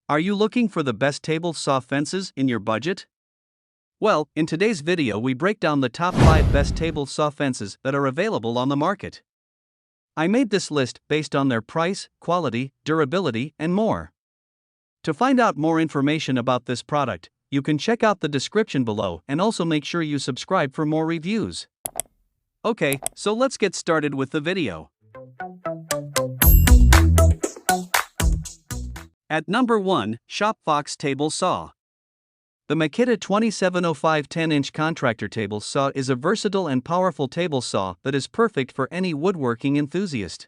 Are you looking for the best table saw fences in your budget? Well, in today's video we break down the top 5 best table saw fences that are available on the market. I made this list based on their price, quality, durability, and more. To find out more information about this product, you can check out the description below and also make sure you subscribe for more reviews. Okay, so let's get started with the video. At number 1, Shop Fox Table Saw. The Makita 2705 10-inch contractor table saw is a versatile and powerful table saw that is perfect for any woodworking enthusiast.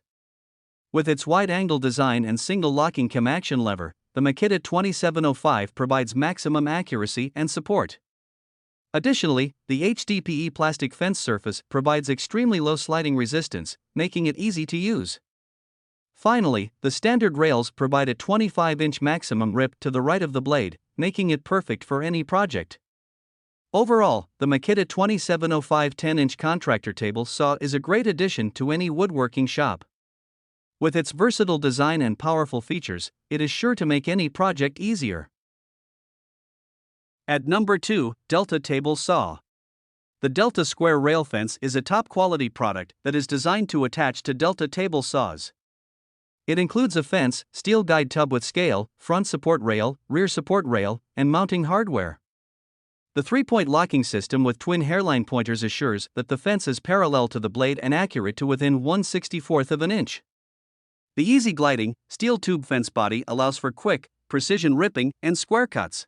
With its wide-angle design and single locking cam action lever, the Makita 2705 provides maximum accuracy and support. Additionally, the HDPE plastic fence surface provides extremely low sliding resistance, making it easy to use. Finally, the standard rails provide a 25-inch maximum rip to the right of the blade, making it perfect for any project. Overall, the Makita 2705 10-inch contractor table saw is a great addition to any woodworking shop. With its versatile design and powerful features, it is sure to make any project easier. At number 2, Delta Table Saw. The Delta Square Rail Fence is a top-quality product that is designed to attach to Delta table saws. It includes a fence, steel guide tub with scale, front support rail, rear support rail, and mounting hardware. The 3-point locking system with twin hairline pointers assures that the fence is parallel to the blade and accurate to within 1/64 of an inch. The easy gliding, steel tube fence body allows for quick, precision ripping and square cuts.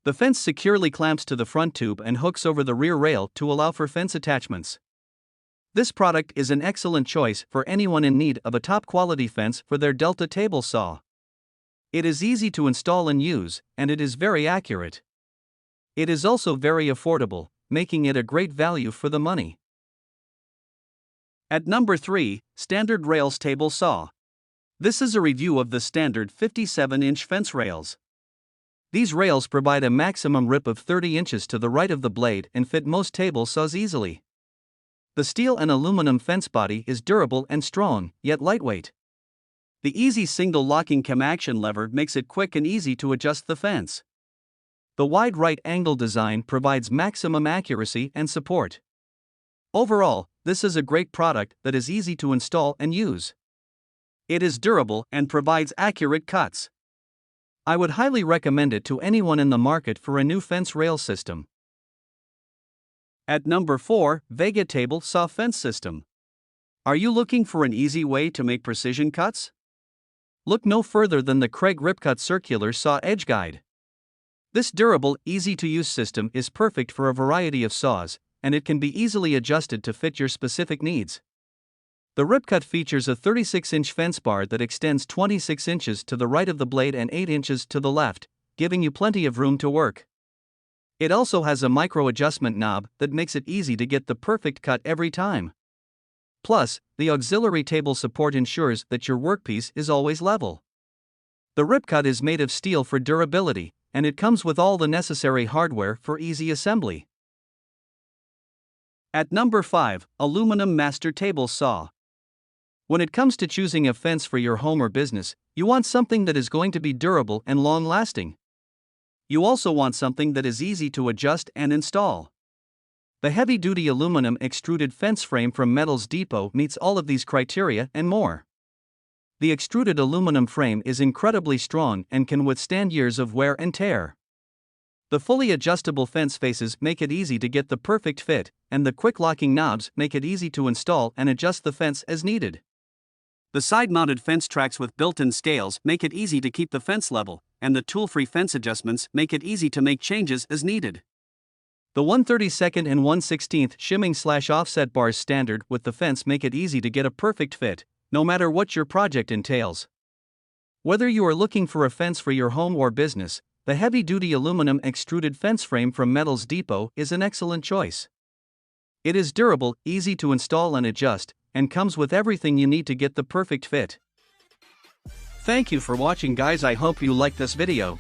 The fence securely clamps to the front tube and hooks over the rear rail to allow for fence attachments. This product is an excellent choice for anyone in need of a top-quality fence for their Delta table saw. It is easy to install and use, and it is very accurate. It is also very affordable, making it a great value for the money. At number 3, Standard Rails Table Saw. This is a review of the standard 57-inch fence rails. These rails provide a maximum rip of 30 inches to the right of the blade and fit most table saws easily. The steel and aluminum fence body is durable and strong, yet lightweight. The easy single locking cam action lever makes it quick and easy to adjust the fence. The wide right angle design provides maximum accuracy and support. Overall, this is a great product that is easy to install and use. It is durable and provides accurate cuts. I would highly recommend it to anyone in the market for a new fence rail system. At number 4, Vega Table Saw Fence System. Are you looking for an easy way to make precision cuts? Look no further than the Craig Ripcut Circular Saw Edge Guide. This durable, easy-to-use system is perfect for a variety of saws, and it can be easily adjusted to fit your specific needs. The Ripcut features a 36-inch fence bar that extends 26 inches to the right of the blade and 8 inches to the left, giving you plenty of room to work. It also has a micro-adjustment knob that makes it easy to get the perfect cut every time. Plus, the auxiliary table support ensures that your workpiece is always level. The Ripcut is made of steel for durability, and it comes with all the necessary hardware for easy assembly. At number 5, Aluminum Master Table Saw. When it comes to choosing a fence for your home or business, you want something that is going to be durable and long-lasting. You also want something that is easy to adjust and install. The heavy-duty aluminum extruded fence frame from Metals Depot meets all of these criteria and more. The extruded aluminum frame is incredibly strong and can withstand years of wear and tear. The fully adjustable fence faces make it easy to get the perfect fit, and the quick locking knobs make it easy to install and adjust the fence as needed. The side-mounted fence tracks with built-in scales make it easy to keep the fence level, and the tool-free fence adjustments make it easy to make changes as needed. The 1/32 and 1/16 shimming/offset bars standard with the fence make it easy to get a perfect fit, no matter what your project entails. Whether you are looking for a fence for your home or business, the heavy-duty aluminum extruded fence frame from Metals Depot is an excellent choice. It is durable, easy to install and adjust, and comes with everything you need to get the perfect fit. Thank you for watching, guys. I hope you liked this video.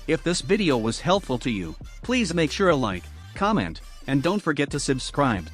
If this video was helpful to you, please make sure to like, comment, and don't forget to subscribe.